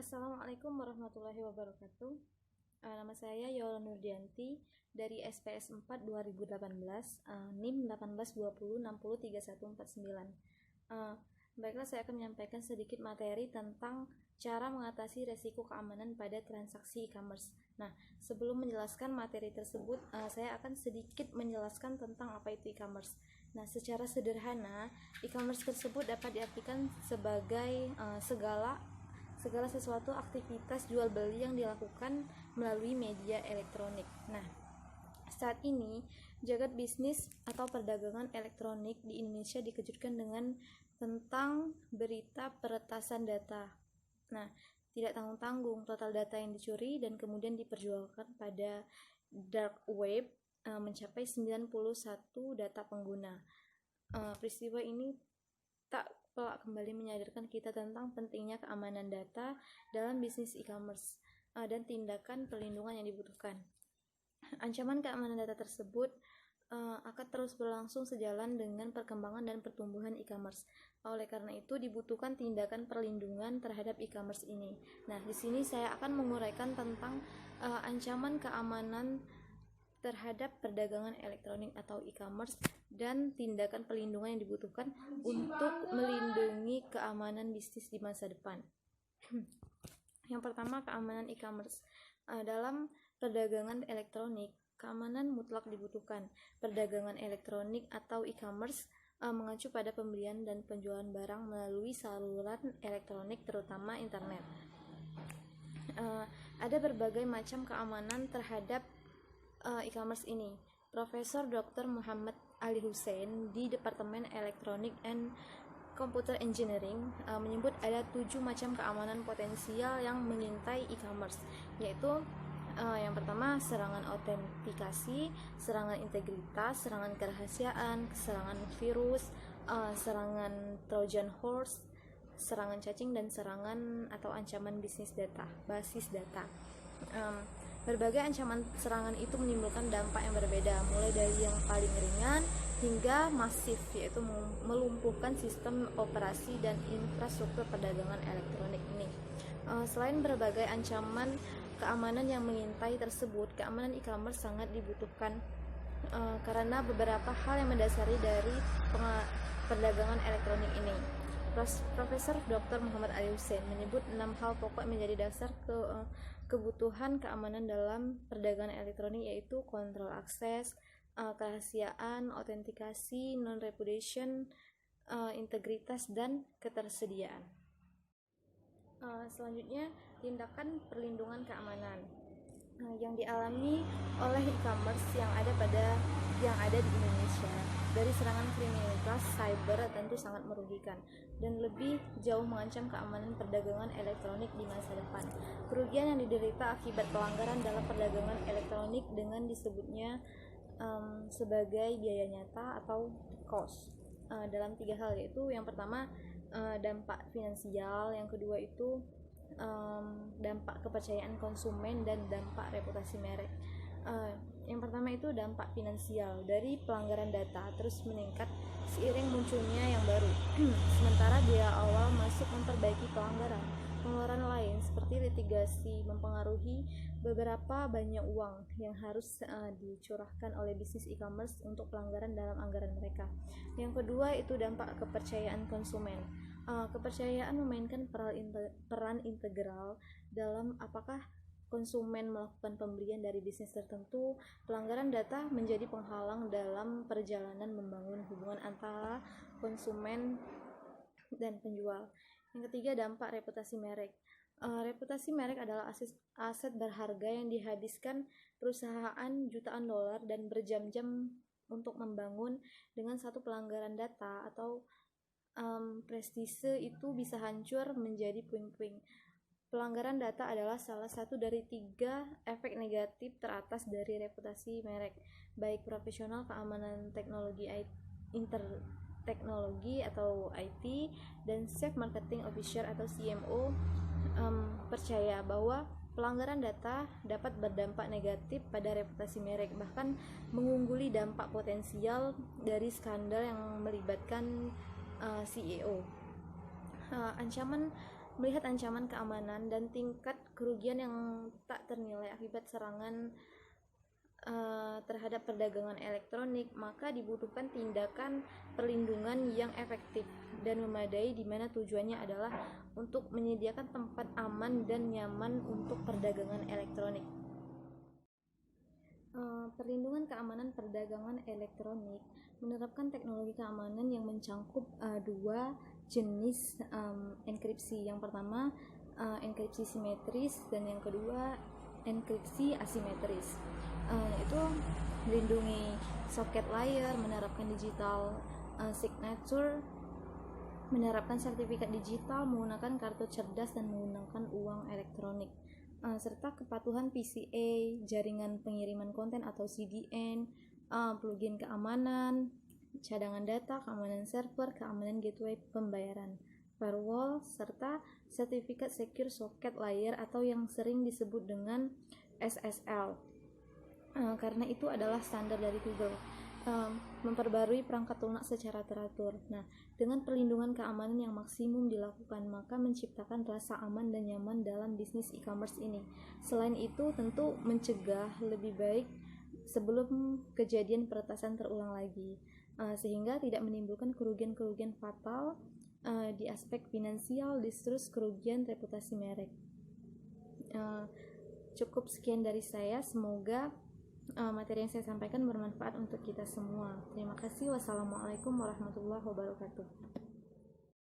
Assalamualaikum warahmatullahi wabarakatuh. Nama saya Yola Nurdianti dari SPS 4 2018, NIM 1820603149. Baiklah, saya akan menyampaikan sedikit materi tentang cara mengatasi resiko keamanan pada transaksi e-commerce. Nah, sebelum menjelaskan materi tersebut, saya akan sedikit menjelaskan tentang apa itu e-commerce. Nah, secara sederhana, e-commerce tersebut dapat diartikan sebagai segala sesuatu aktivitas jual beli yang dilakukan melalui media elektronik. Nah, saat ini jagat bisnis atau perdagangan elektronik di Indonesia dikejutkan dengan tentang berita peretasan data. Nah, tidak tanggung-tanggung total data yang dicuri dan kemudian diperjualkan pada dark web mencapai 91 data pengguna. Peristiwa ini tak pelak kembali menyadarkan kita tentang pentingnya keamanan data dalam bisnis e-commerce dan tindakan perlindungan yang dibutuhkan. Ancaman keamanan data tersebut akan terus berlangsung sejalan dengan perkembangan dan pertumbuhan e-commerce. Oleh karena itu dibutuhkan tindakan perlindungan terhadap e-commerce ini. Nah, di sini saya akan menguraikan tentang ancaman keamanan terhadap perdagangan elektronik atau e-commerce dan tindakan perlindungan yang dibutuhkan untuk melindungi keamanan bisnis di masa depan. Yang pertama, keamanan e-commerce. Dalam perdagangan elektronik, keamanan mutlak dibutuhkan. Perdagangan elektronik atau e-commerce mengacu pada pembelian dan penjualan barang melalui saluran elektronik, terutama internet. Ada berbagai macam keamanan terhadap e-commerce ini. Profesor Dr. Muhammad Ali Hussein di Departemen Electronic and Computer Engineering menyebut ada 7 macam keamanan potensial yang mengintai e-commerce, yaitu yang pertama, serangan autentikasi, serangan integritas, serangan kerahasiaan, serangan virus, serangan Trojan horse, serangan cacing, dan serangan atau ancaman bisnis data, basis data. Berbagai ancaman serangan itu menimbulkan dampak yang berbeda, mulai dari yang paling ringan hingga masif, yaitu melumpuhkan sistem operasi dan infrastruktur perdagangan elektronik ini. Selain berbagai ancaman keamanan yang mengintai tersebut, keamanan e-commerce sangat dibutuhkan karena beberapa hal yang mendasari dari perdagangan elektronik ini. Profesor Dr. Muhammad Ali Hussein menyebut 6 hal pokok menjadi dasar kebutuhan keamanan dalam perdagangan elektronik, yaitu kontrol akses, kerahasiaan, autentikasi, non-repudiation, integritas, dan ketersediaan. Selanjutnya, tindakan perlindungan keamanan yang dialami oleh e-commerce yang ada di Indonesia dari serangan kriminalitas cyber tentu sangat merugikan dan lebih jauh mengancam keamanan perdagangan elektronik di masa depan. Kerugian yang diderita akibat pelanggaran dalam perdagangan elektronik dengan disebutnya sebagai biaya nyata atau cost dalam 3 hal, yaitu yang pertama dampak finansial, yang kedua itu dampak kepercayaan konsumen, dan dampak reputasi merek. Yang pertama itu dampak finansial dari pelanggaran data terus meningkat seiring munculnya yang baru. Sementara dia awal masuk memperbaiki pelanggaran, pengeluaran lain seperti litigasi mempengaruhi beberapa banyak uang yang harus dicurahkan oleh bisnis e-commerce untuk pelanggaran dalam anggaran mereka. Yang kedua itu dampak kepercayaan konsumen. Kepercayaan memainkan peran integral dalam apakah konsumen melakukan pembelian dari bisnis tertentu. Pelanggaran data menjadi penghalang dalam perjalanan membangun hubungan antara konsumen dan penjual. Yang ketiga, dampak reputasi merek. Reputasi merek adalah aset berharga yang dihabiskan perusahaan jutaan dolar dan berjam-jam untuk membangun. Dengan satu pelanggaran data atau prestise itu bisa hancur menjadi puing-puing. Pelanggaran data adalah salah satu dari 3 efek negatif teratas dari reputasi merek, baik profesional keamanan teknologi teknologi atau IT dan Chief Marketing Officer atau CMO percaya bahwa pelanggaran data dapat berdampak negatif pada reputasi merek, bahkan mengungguli dampak potensial dari skandal yang melibatkan CEO. Ancaman melihat ancaman keamanan dan tingkat kerugian yang tak ternilai akibat serangan terhadap perdagangan elektronik, maka dibutuhkan tindakan perlindungan yang efektif dan memadai, di mana tujuannya adalah untuk menyediakan tempat aman dan nyaman untuk perdagangan elektronik. Perlindungan keamanan perdagangan elektronik menerapkan teknologi keamanan yang mencangkup dua jenis enkripsi. Yang pertama enkripsi simetris dan yang kedua enkripsi asimetris. Itu melindungi soket layer, menerapkan digital signature, menerapkan sertifikat digital, menggunakan kartu cerdas dan menggunakan uang elektronik, serta kepatuhan PCA, jaringan pengiriman konten atau CDN, plugin keamanan, cadangan data, keamanan server, keamanan gateway pembayaran, firewall, serta sertifikat secure socket layer atau yang sering disebut dengan SSL. Karena itu adalah standar dari Google. Memperbarui perangkat lunak secara teratur. Nah, dengan perlindungan keamanan yang maksimum dilakukan, maka menciptakan rasa aman dan nyaman dalam bisnis e-commerce ini. Selain itu, tentu mencegah lebih baik sebelum kejadian peretasan terulang lagi, sehingga tidak menimbulkan kerugian-kerugian fatal di aspek finansial, distrust, kerugian reputasi merek. Cukup sekian dari saya. Semoga materi yang saya sampaikan bermanfaat untuk kita semua. Terima kasih. Wassalamualaikum warahmatullahi wabarakatuh.